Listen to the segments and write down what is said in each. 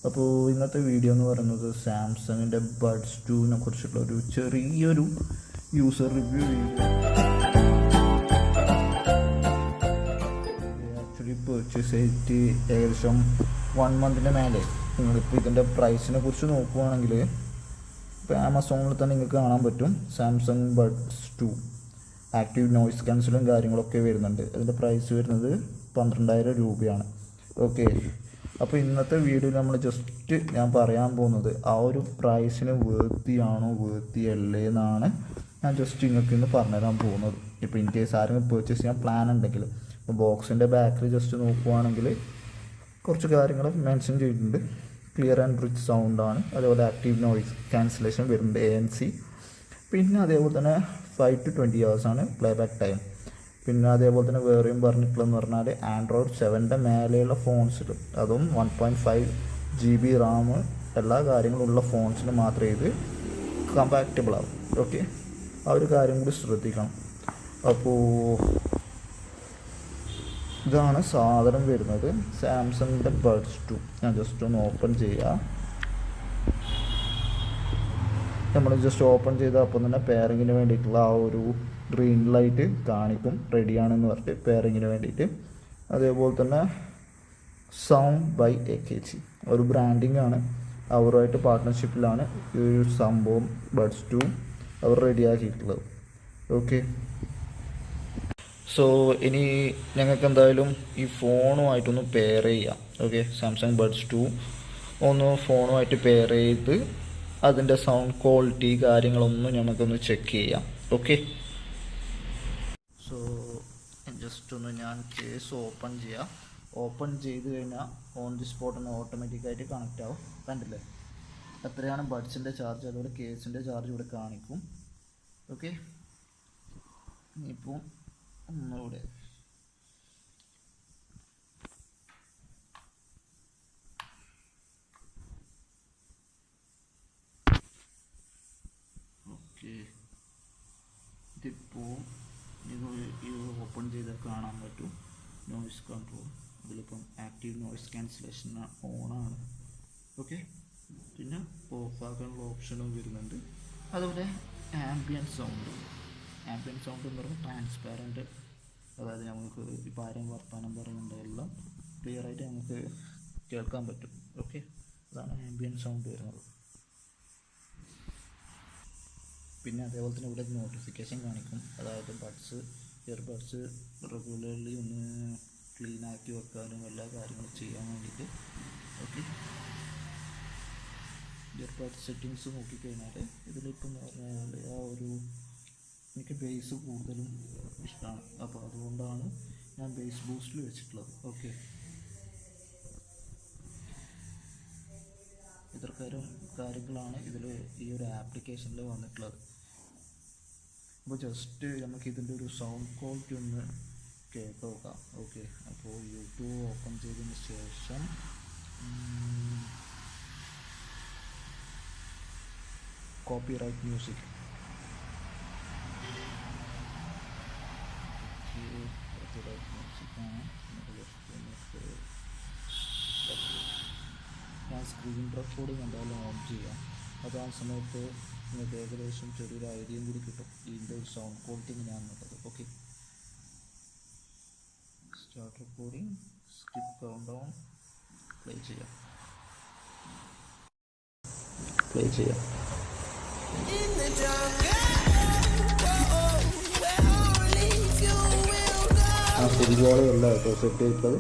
അപ്പോൾ ഇന്നത്തെ വീഡിയോ എന്ന് പറയുന്നത് സാംസങ്ങിൻ്റെ ബഡ്സ് 2നെ കുറിച്ചുള്ള ഒരു ചെറിയൊരു user review video. Actually purchase ചെയ്തിട്ട് ഏകദേശം 1 മന്തിൻ്റെ മേലെ. നിങ്ങളിപ്പോൾ ഇതിൻ്റെ പ്രൈസിനെ കുറിച്ച് നോക്കുകയാണെങ്കിൽ ഇപ്പോൾ ആമസോണിൽ തന്നെ നിങ്ങൾക്ക് കാണാൻ പറ്റും. സാംസങ് ബഡ്സ് 2 ആക്റ്റീവ് നോയ്സ് ക്യാൻസലും കാര്യങ്ങളൊക്കെ വരുന്നുണ്ട്. അതിൻ്റെ പ്രൈസ് വരുന്നത് 12,000 രൂപയാണ്. ഓക്കെ, അപ്പോൾ ഇന്നത്തെ വീഡിയോയിൽ നമ്മൾ ജസ്റ്റ് ഞാൻ പറയാൻ പോകുന്നത് ആ ഒരു പ്രൈസിന് വേർത്തിയാണോ വേർത്തിയല്ലേ എന്നാണ് ഞാൻ ജസ്റ്റ് നിങ്ങൾക്ക് ഇന്ന് പറഞ്ഞുതരാൻ പോകുന്നത്. ഇപ്പോൾ ഇൻ കേസ് ആരെങ്കിലും പർച്ചേസ് ചെയ്യാൻ പ്ലാൻ ഉണ്ടെങ്കിൽ, ഇപ്പോൾ ബോക്സിൻ്റെ ബാക്കിൽ ജസ്റ്റ് നോക്കുകയാണെങ്കിൽ കുറച്ച് കാര്യങ്ങൾ മെൻഷൻ ചെയ്തിട്ടുണ്ട്. ക്ലിയർ ആൻഡ് റിച്ച് സൗണ്ടാണ്, അതേപോലെ ആക്റ്റീവ് നോയ്സ് ക്യാൻസലേഷൻ വരുന്നുണ്ട് ANC. പിന്നെ അതേപോലെ തന്നെ 5 to 20 hours ആണ് പ്ലേ ബാക്ക് ടൈം. പിന്നെ അതേപോലെ തന്നെ വേറെയും പറഞ്ഞിട്ടുള്ളതെന്ന് പറഞ്ഞാൽ ആൻഡ്രോയിഡ് 7ൻ്റെ മേലെയുള്ള ഫോൺസിൽ, അതും 1.5 GB റാം എല്ലാ കാര്യങ്ങളും ഉള്ള ഫോൺസിന് മാത്രമേ ഇത് കമ്പാക്റ്റബിൾ ആവും. ഓക്കെ, ആ ഒരു കാര്യം കൂടി ശ്രദ്ധിക്കണം. അപ്പോൾ ഇതാണ് സാധനം വരുന്നത്, സാംസങ്ങിൻ്റെ ബഡ്സ് 2. ഞാൻ ജസ്റ്റ് ഒന്ന് ഓപ്പൺ ചെയ്യാം. നമ്മൾ ജസ്റ്റ് ഓപ്പൺ ചെയ്താൽ അപ്പം തന്നെ പെയറിങ്ങിന് വേണ്ടിയിട്ടുള്ള ആ ഒരു ഗ്രീൻ ലൈറ്റ് കാണിക്കും, റെഡിയാണെന്ന് പറഞ്ഞിട്ട് പെയറിങ്ങിന് വേണ്ടിയിട്ട്. അതേപോലെ തന്നെ സൗണ്ട് ബൈ AKG ഒരു ബ്രാൻഡിങ് ആണ്, അവരുമായിട്ട് പാർട്ട്ണർഷിപ്പിലാണ് ഈ ഒരു സംഭവം ബഡ്സ് 2 അവർ റെഡിയാക്കിയിട്ടുള്ളത്. ഓക്കെ, സോ ഇനി ഞങ്ങൾക്ക് എന്തായാലും ഈ ഫോണുമായിട്ടൊന്ന് പെയർ ചെയ്യാം. ഓക്കെ, സാംസങ് ബഡ്സ് 2 ഒന്ന് ഫോണുമായിട്ട് പെയർ ചെയ്ത് അതിൻ്റെ സൗണ്ട് ക്വാളിറ്റി കാര്യങ്ങളൊന്നും നമുക്കൊന്ന് ചെക്ക് ചെയ്യാം. ഓക്കെ, സോ ജസ്റ്റ് ഒന്ന് ഞാൻ കേസ് ഓപ്പൺ ചെയ്യാം. ഓപ്പൺ ചെയ്ത് കഴിഞ്ഞാൽ ഓൺ ദി സ്പോട്ട് ഒന്ന് ഓട്ടോമാറ്റിക്കായിട്ട് കണക്റ്റ് ആവും. കണ്ടില്ലേ, എത്രയാണ് ബഡ്സിൻ്റെ ചാർജ്, അതുപോലെ കേസിൻ്റെ ചാർജ് ഇവിടെ കാണിക്കും. ഓക്കെ, ഇനിയിപ്പോൾ ഒന്നുകൂടെ ഇതിപ്പോൾ ഇത് ഓപ്പൺ ചെയ്താൽ കാണാൻ പറ്റും നോയ്സ് കൺട്രോൾ. ഇതിലിപ്പം ആക്റ്റീവ് നോയ്സ് ക്യാൻസലേഷൻ ഓണാണ്. ഓക്കെ, പിന്നെ ഓഫാക്കാനുള്ള ഓപ്ഷനും വരുന്നുണ്ട്. അതുപോലെ ആംബിയൻറ്റ് സൗണ്ട് എന്ന് പറയുമ്പോൾ ട്രാൻസ്പാരൻറ്റ്, അതായത് നമുക്ക് ഇപ്പോൾ ആരെയും വർത്തമാനം പറയുന്നുണ്ട് എല്ലാം ക്ലിയറായിട്ട് നമുക്ക് കേൾക്കാൻ പറ്റും. ഓക്കെ, അതാണ് ആംബിയൻറ്റ് സൗണ്ട് വരുന്നത്. പിന്നെ അതേപോലെ തന്നെ ഇവിടെ നോട്ടിഫിക്കേഷൻ കാണിക്കും, അതായത് ഇയർബഡ്സ് റെഗുലർലി ഒന്ന് ക്ലീൻ ആക്കി വെക്കാനും എല്ലാ കാര്യങ്ങളും ചെയ്യാൻ വേണ്ടിയിട്ട്. ഓക്കെ, ഇയർബഡ്സ് സെറ്റിങ്സ് നോക്കിക്കഴിഞ്ഞാൽ ഇതിലിപ്പം പറഞ്ഞാൽ ആ ഒരു എനിക്ക് ബേസ് കൂടുതലും ഇഷ്ടമാണ്, അപ്പോൾ അതുകൊണ്ടാണ് ഞാൻ ബേസ് ബൂസ്റ്റിൽ വെച്ചിട്ടുള്ളത്. ഓക്കെ, ഇത്തരം കാര്യങ്ങളാണ് ഇതിൽ ഈ ഒരു ആപ്ലിക്കേഷനിൽ വന്നിട്ടുള്ളത്. അപ്പോൾ ജസ്റ്റ് നമുക്ക് ഇതിൻ്റെ ഒരു സൗണ്ട് ക്വാളിറ്റി ഒന്ന് കേട്ട് നോക്കാം. ഓക്കെ, അപ്പോൾ യൂട്യൂബ് ഓപ്പൺ ചെയ്തതിന് ശേഷം കോപ്പിറൈറ്റ് മ്യൂസിക്, മ്യൂസിക്കാണ്. ഞാൻ സ്ക്രീൻ റെക്കോർഡിംഗ് എന്തായാലും ഓൺ ചെയ്യാം. അത് ആ സമയത്ത് നിങ്ങൾക്ക് ഏകദേശം ചെറിയൊരു ഐഡിയയും കൂടി കിട്ടും ഇതിൻ്റെ ഒരു സൗണ്ട് ക്വാളിറ്റി എങ്ങനെയാണെന്നുള്ളത്. Okay, start recording, skip count down, play ചെയ്യാം. ആ ശരിയോടെയല്ല കേട്ടോ സെറ്റ് ചെയ്തിട്ടുള്ളത്.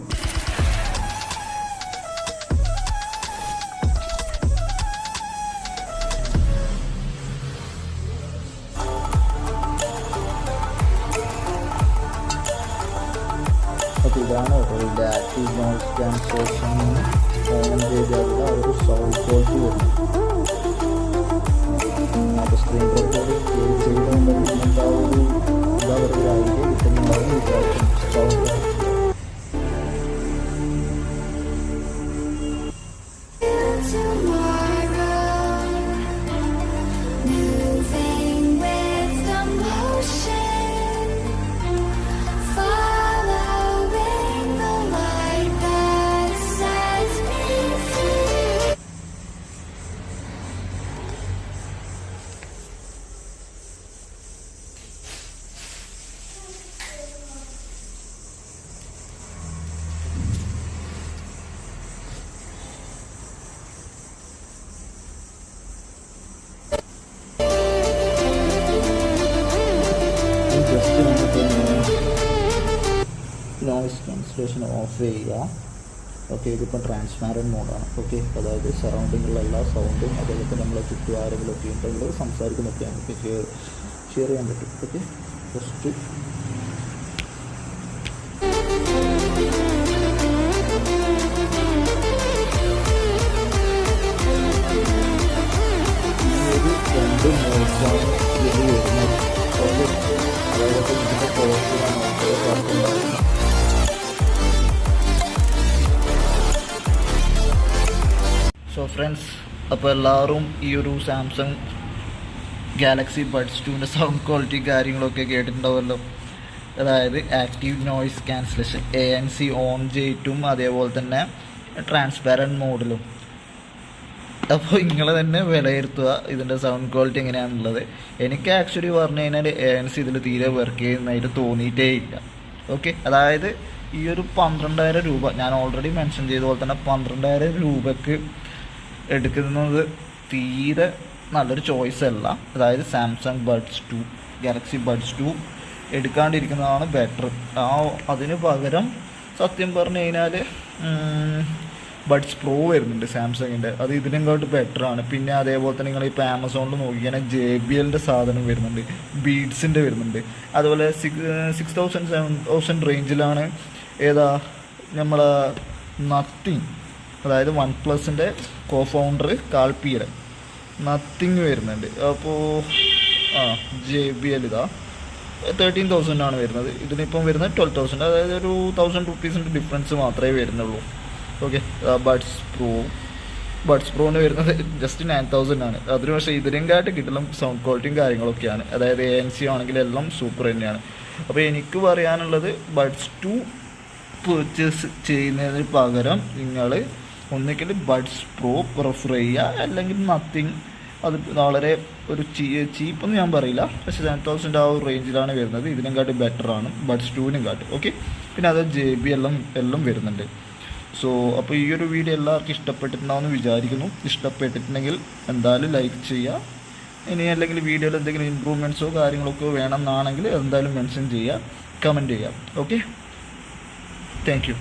അപ്പോൾ ഇതാണ് ഇതിൻ്റെ ആക്റ്റീവ് നോയ്സ് ക്യാൻസലേഷൻ ഓൺ ചെയ്താലുള്ള ഒരു സൗണ്ട് ക്വാളിറ്റി വരുന്നത്. അപ്പോൾ സ്ക്രീൻ റെക്കോർഡിംഗ് ചെയ്തുകൊണ്ട് നിങ്ങൾക്ക് ആ ഒരു എന്താ പറയുക ഒരു ഐഡിയ കിട്ടുന്നുണ്ടാവും വിചാരിക്കും സൗണ്ട്. ക്യാൻസലേഷൻ ഓഫ് ചെയ്യുക. ഓക്കെ, ഇതിപ്പോൾ ട്രാൻസ്പാരൻറ്റ് മോഡാണ്. ഓക്കെ, അതായത് സറൗണ്ടിങ്ങിലുള്ള എല്ലാ സൗണ്ടും അതേപോലെ തന്നെ നമ്മളെ ചുറ്റും ആരെങ്കിലും ഒക്കെ ഉണ്ടെങ്കിൽ സംസാരിക്കുന്നൊക്കെ നമുക്ക് ഷെയർ ചെയ്യാൻ പറ്റും. ഓക്കെ, ജസ്റ്റ് രണ്ട് മോഡ്സാണ് ഇത് വരുന്നത്. ഓക്കെ, അതായത് ഇതിൻ്റെ കോസ്റ്റിലാണ് വർക്കുണ്ടാകുന്നത്. സോ ഫ്രണ്ട്സ്, അപ്പോൾ എല്ലാവരും ഈ ഒരു സാംസങ് ഗാലക്സി ബഡ്സ് 2ൻ്റെ സൗണ്ട് ക്വാളിറ്റി കാര്യങ്ങളൊക്കെ കേട്ടിട്ടുണ്ടാവുമല്ലോ. അതായത് active noise cancellation ANC on ചെയ്തിട്ടും അതേപോലെ തന്നെ ട്രാൻസ്പാരൻറ്റ് മോഡിലും. അപ്പോൾ നിങ്ങൾ തന്നെ വിലയിരുത്തുക ഇതിൻ്റെ സൗണ്ട് ക്വാളിറ്റി എങ്ങനെയാണുള്ളത്. എനിക്ക് ആക്ച്വലി പറഞ്ഞു കഴിഞ്ഞാൽ ANC ഇതിൽ തീരെ വർക്ക് ചെയ്യുന്നതായിട്ട് തോന്നിയിട്ടേ ഇല്ല. ഓക്കെ, അതായത് ഈ ഒരു 12,000 രൂപ ഞാൻ ഓൾറെഡി മെൻഷൻ ചെയ്ത പോലെ തന്നെ 12,000 രൂപയ്ക്ക് എടുക്കുന്നത് തീരെ നല്ലൊരു ചോയ്സ് അല്ല. അതായത് സാംസങ് ബഡ്സ് 2 ഗാലക്സി ബഡ്സ് 2 എടുക്കാണ്ടിരിക്കുന്നതാണ് ബെറ്റർ. അതിന് പകരം സത്യം പറഞ്ഞു കഴിഞ്ഞാൽ ബഡ്സ് പ്രോ വരുന്നുണ്ട് സാംസങ്ങിൻ്റെ, അത് ഇതിനെക്കാട്ട് ബെറ്ററാണ്. പിന്നെ അതേപോലെ തന്നെ നിങ്ങളിപ്പോൾ ആമസോണിൽ നോക്കിക്കഴിഞ്ഞാൽ JBLൻ്റെ സാധനം വരുന്നുണ്ട്, ബീഡ്സിൻ്റെ വരുന്നുണ്ട്. അതുപോലെ 6,000 7,000 റേഞ്ചിലാണ് ഏതാ നമ്മളെ നത്തിങ്, അതായത് OnePlusൻ്റെ co-founder കാൽപ്പിയുടെ നത്തിങ് വരുന്നുണ്ട്. അപ്പോൾ JBL ഇതാ 13,000 ആണ് വരുന്നത്. ഇതിനിപ്പം വരുന്നത് 12,000, അതായത് ഒരു 1,000 റുപ്പീസിൻ്റെ ഡിഫറൻസ് മാത്രമേ വരുന്നുള്ളൂ. ഓക്കെ, ബഡ്സ് പ്രോന് വരുന്നത് ജസ്റ്റ് 9,000 ആണ്. അതിന് പക്ഷേ ഇതിനെക്കാട്ട് കിട്ടലും സൗണ്ട് ക്വാളിറ്റിയും കാര്യങ്ങളൊക്കെയാണ്. അതായത് ANC ആണെങ്കിൽ എല്ലാം സൂപ്പർ തന്നെയാണ്. അപ്പോൾ എനിക്ക് പറയാനുള്ളത് ബഡ്സ് 2 പർച്ചേസ് ചെയ്യുന്നതിന് പകരം നിങ്ങൾ ഒന്നുകിൽ ബഡ്സ് പ്രോ പ്രിഫർ ചെയ്യുക, അല്ലെങ്കിൽ നത്തിങ്. അത് വളരെ ഒരു ചീപ്പെന്ന് ഞാൻ പറയില്ല, പക്ഷേ 9,000 ആ ഒരു റേഞ്ചിലാണ് വരുന്നത്. ഇതിനെക്കാട്ടി ബെറ്ററാണ് ബഡ്സ് 2നും കാട്ടി. ഓക്കെ, പിന്നെ അത് JBL എല്ലാം വരുന്നുണ്ട്. സോ അപ്പോൾ ഈ ഒരു വീഡിയോ എല്ലാവർക്കും ഇഷ്ടപ്പെട്ടിട്ടുണ്ടാവുമെന്ന് വിചാരിക്കുന്നു. ഇഷ്ടപ്പെട്ടിട്ടുണ്ടെങ്കിൽ എന്തായാലും ലൈക്ക് ചെയ്യുക. ഇനി അല്ലെങ്കിൽ വീഡിയോയിൽ എന്തെങ്കിലും ഇമ്പ്രൂവ്മെൻറ്റ്സോ കാര്യങ്ങളൊക്കെ വേണമെന്നാണെങ്കിൽ എന്തായാലും മെൻഷൻ ചെയ്യുക, കമൻറ്റ് ചെയ്യുക. Okay, thank you.